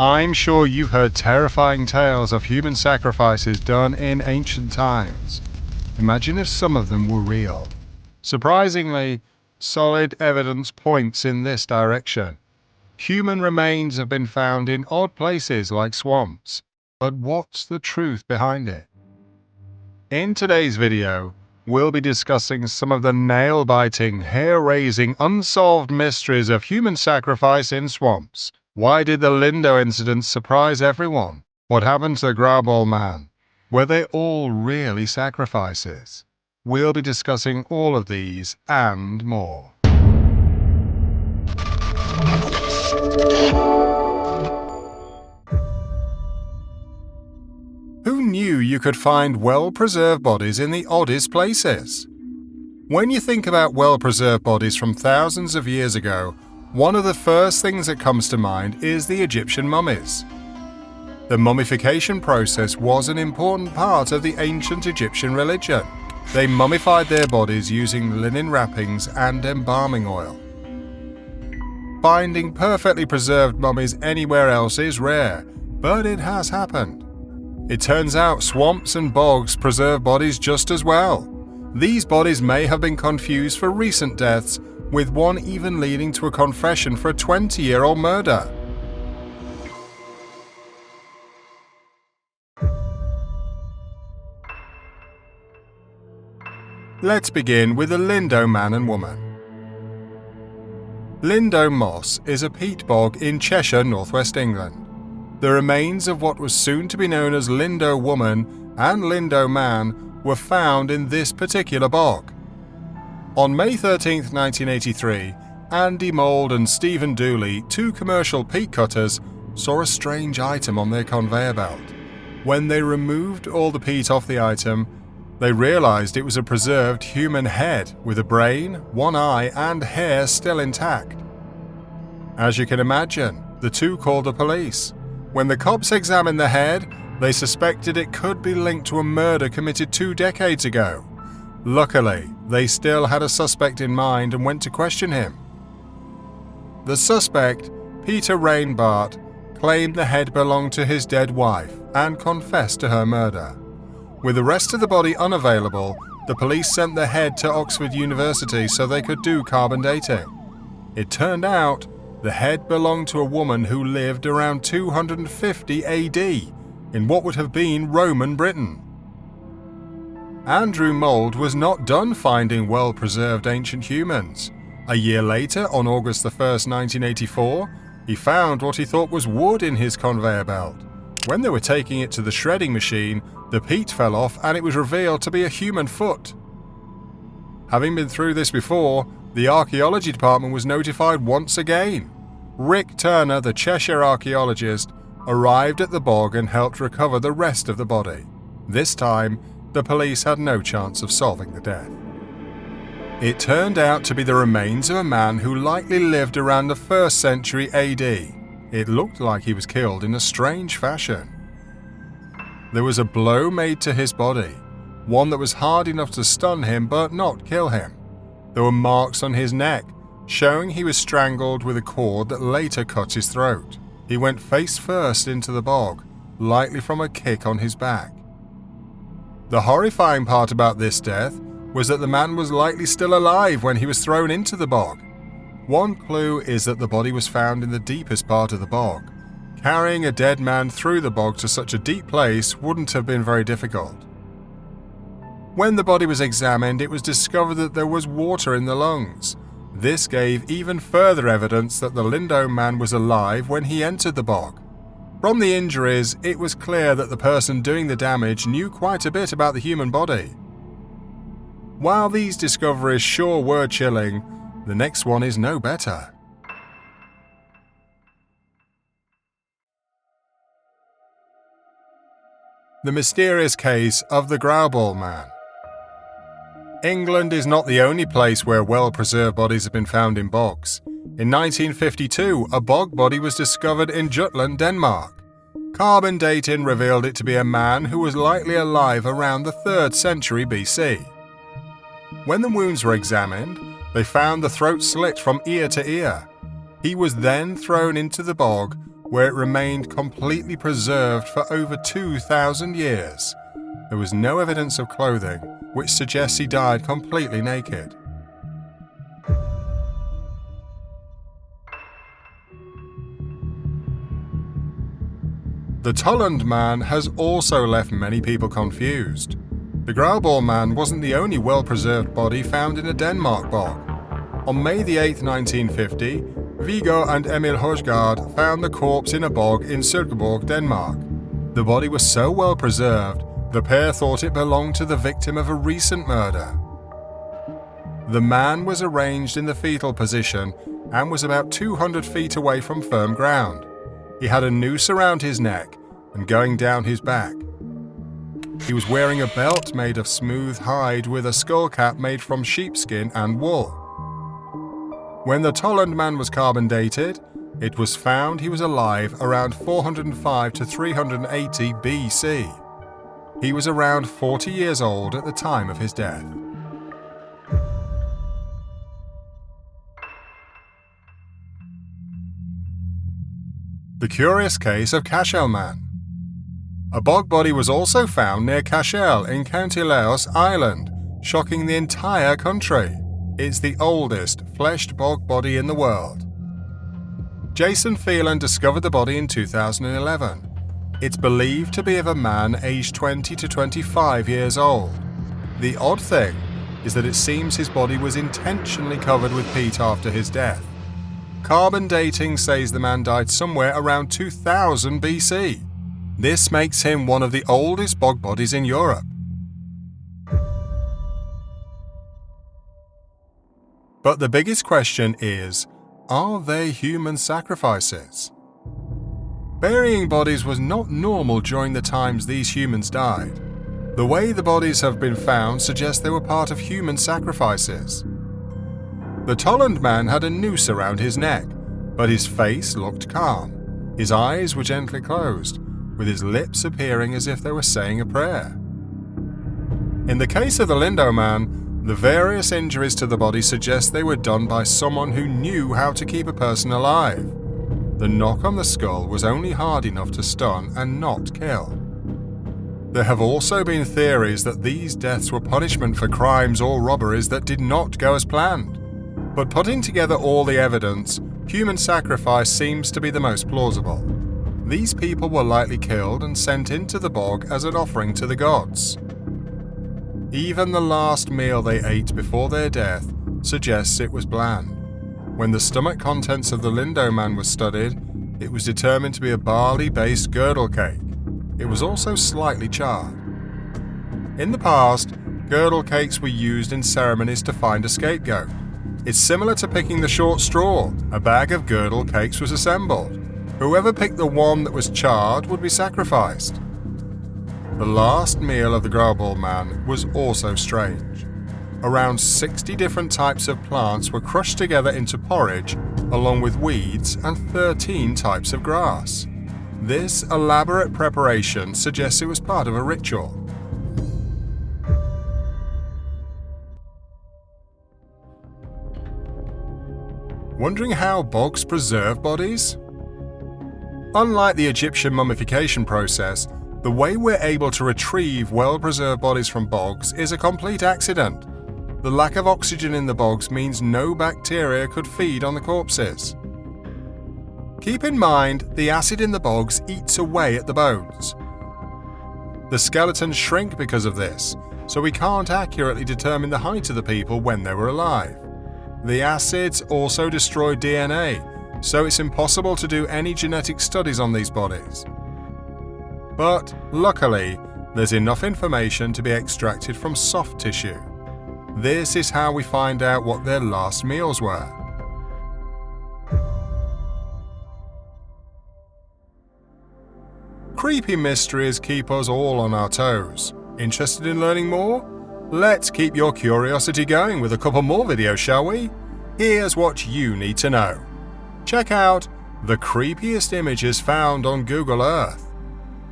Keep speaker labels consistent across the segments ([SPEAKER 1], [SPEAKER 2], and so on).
[SPEAKER 1] I'm sure you've heard terrifying tales of human sacrifices done in ancient times. Imagine if some of them were real. Surprisingly, solid evidence points in this direction. Human remains have been found in odd places like swamps. But what's the truth behind it? In today's video, we'll be discussing some of the nail-biting, hair-raising, unsolved mysteries of human sacrifice in swamps. Why did the Lindow incident surprise everyone? What happened to the Grauboll man? Were they all really sacrifices? We'll be discussing all of these and more. Who knew you could find well-preserved bodies in the oddest places? When you think about well-preserved bodies from thousands of years ago, one of the first things that comes to mind is the Egyptian mummies. The mummification process was an important part of the ancient Egyptian religion. They mummified their bodies using linen wrappings and embalming oil. Finding perfectly preserved mummies anywhere else is rare, but it has happened. It turns out swamps and bogs preserve bodies just as well. These bodies may have been confused for recent deaths, with one even leading to a confession for a 20-year-old murder. Let's begin with the Lindow man and woman. Lindow Moss is a peat bog in Cheshire, northwest England. The remains of what was soon to be known as Lindow woman and Lindow man were found in this particular bog. On May 13, 1983, Andy Mould and Stephen Dooley, two commercial peat cutters, saw a strange item on their conveyor belt. When they removed all the peat off the item, they realized it was a preserved human head with a brain, one eye, and hair still intact. As you can imagine, the two called the police. When the cops examined the head, they suspected it could be linked to a murder committed 2 decades ago. Luckily, they still had a suspect in mind and went to question him. The suspect, Peter Rainbart, claimed the head belonged to his dead wife and confessed to her murder. With the rest of the body unavailable, the police sent the head to Oxford University so they could do carbon dating. It turned out the head belonged to a woman who lived around 250 AD in what would have been Roman Britain. Andrew Mould was not done finding well-preserved ancient humans. A year later, on August 1, 1984, he found what he thought was wood in his conveyor belt. When they were taking it to the shredding machine, the peat fell off and it was revealed to be a human foot. Having been through this before, the Archaeology department was notified once again. Rick Turner, the Cheshire archaeologist, arrived at the bog and helped recover the rest of the body. This time, the police had no chance of solving the death. It turned out to be the remains of a man who likely lived around the 1st century AD. It looked like he was killed in a strange fashion. There was a blow made to his body, one that was hard enough to stun him but not kill him. There were marks on his neck, showing he was strangled with a cord that later cut his throat. He went face first into the bog, likely from a kick on his back. The horrifying part about this death was that the man was likely still alive when he was thrown into the bog. One clue is that the body was found in the deepest part of the bog. Carrying a dead man through the bog to such a deep place wouldn't have been very difficult. When the body was examined, it was discovered that there was water in the lungs. This gave even further evidence that the Lindow man was alive when he entered the bog. From the injuries, it was clear that the person doing the damage knew quite a bit about the human body. While these discoveries sure were chilling, the next one is no better. The mysterious case of the Grauboll man. England is not the only place where well-preserved bodies have been found in bogs. In 1952, a bog body was discovered in Jutland, Denmark. Carbon dating revealed it to be a man who was likely alive around the 3rd century BC. When the wounds were examined, they found the throat slit from ear to ear. He was then thrown into the bog, where it remained completely preserved for over 2,000 years. There was no evidence of clothing, which suggests he died completely naked. The Tollund man has also left many people confused. The Graubaul man wasn't the only well-preserved body found in a Denmark bog. On May 8, 1950, Viggo and Emil Højgaard found the corpse in a bog in Silkeborg, Denmark. The body was so well preserved, the pair thought it belonged to the victim of a recent murder. The man was arranged in the fetal position and was about 200 feet away from firm ground. He had a noose around his neck and going down his back. He was wearing a belt made of smooth hide with a skull cap made from sheepskin and wool. When the Tollund man was carbon dated, it was found he was alive around 405 to 380 BC. He was around 40 years old at the time of his death. The curious case of Cashel Man. A bog body was also found near Cashel in County Laos, Ireland, shocking the entire country. It's the oldest fleshed bog body in the world. Jason Phelan discovered the body in 2011. It's believed to be of a man aged 20 to 25 years old. The odd thing is that it seems his body was intentionally covered with peat after his death. Carbon dating says the man died somewhere around 2000 BC. This makes him one of the oldest bog bodies in Europe. But the biggest question is, are they human sacrifices? Burying bodies was not normal during the times these humans died. The way the bodies have been found suggests they were part of human sacrifices. The Tollund man had a noose around his neck, but his face looked calm. His eyes were gently closed, with his lips appearing as if they were saying a prayer. In the case of the Lindow man, the various injuries to the body suggest they were done by someone who knew how to keep a person alive. The knock on the skull was only hard enough to stun and not kill. There have also been theories that these deaths were punishment for crimes or robberies that did not go as planned. But putting together all the evidence, human sacrifice seems to be the most plausible. These people were likely killed and sent into the bog as an offering to the gods. Even the last meal they ate before their death suggests it was bland. When the stomach contents of the Lindow man was studied, it was determined to be a barley-based girdle cake. It was also slightly charred. In the past, girdle cakes were used in ceremonies to find a scapegoat. It's similar to picking the short straw. A bag of girdle cakes was assembled. Whoever picked the one that was charred would be sacrificed. The last meal of the Graubaul man was also strange. Around 60 different types of plants were crushed together into porridge, along with weeds and 13 types of grass. This elaborate preparation suggests it was part of a ritual. Wondering how bogs preserve bodies? Unlike the Egyptian mummification process, the way we're able to retrieve well-preserved bodies from bogs is a complete accident. The lack of oxygen in the bogs means no bacteria could feed on the corpses. Keep in mind, the acid in the bogs eats away at the bones. The skeletons shrink because of this, so we can't accurately determine the height of the people when they were alive. The acids also destroy DNA, so it's impossible to do any genetic studies on these bodies. But luckily, there's enough information to be extracted from soft tissue. This is how we find out what their last meals were. Creepy mysteries keep us all on our toes. Interested in learning more? Let's keep your curiosity going with a couple more videos, shall we? Here's what you need to know. Check out the creepiest images found on Google Earth.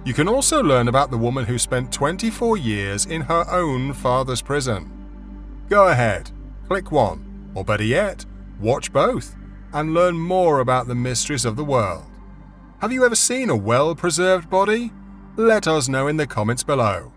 [SPEAKER 1] You can also learn about the woman who spent 24 years in her own father's prison. Go ahead, click one, or better yet, watch both, and learn more about the mysteries of the world. Have you ever seen a well-preserved body? Let us know in the comments below.